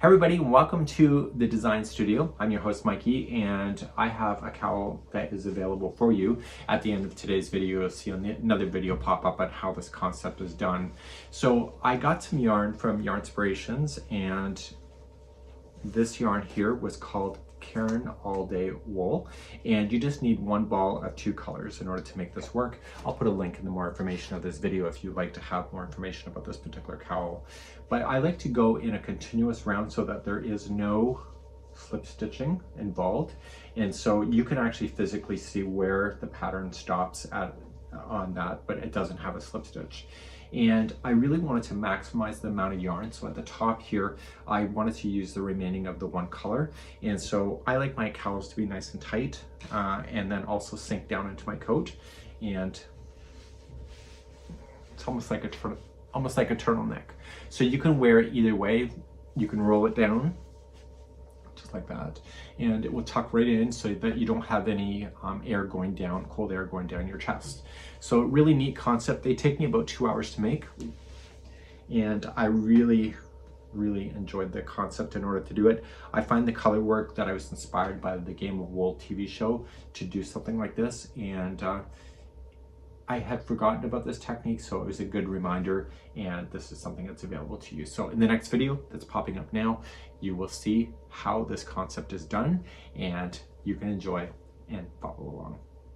Hey everybody, welcome to the Design Studio. I'm your host Mikey, and I have a cowl that is available for you. At the end of today's video, you'll see another video pop up on how this concept is done. So I got some yarn from Yarnspirations, and this yarn here was called Caron All Day Wool, and you just need one ball of two colors in order to make this work. I'll put a link in the more information of this video if you'd like to have more information about this particular cowl. But I like to go in a continuous round so that there is no slip stitching involved, and so you can actually physically see where the pattern stops on that, but it doesn't have a slip stitch. And I really wanted to maximize the amount of yarn, so at the top here I wanted to use the remaining of the one color, and so I like my cowls to be nice and tight and then also sink down into my coat, and it's almost like a turtleneck. So you can wear it either way. You can roll it down just like that, and it will tuck right in so that you don't have any air going down, cold air going down your chest. So really neat concept. They take me about 2 hours to make, and I really enjoyed the concept in order to do it. I find the color work that I was inspired by the Game of Wool TV show to do something like this, and I had forgotten about this technique, so it was a good reminder, and this is something that's available to you. So in the next video that's popping up now, you will see how this concept is done, and you can enjoy and follow along.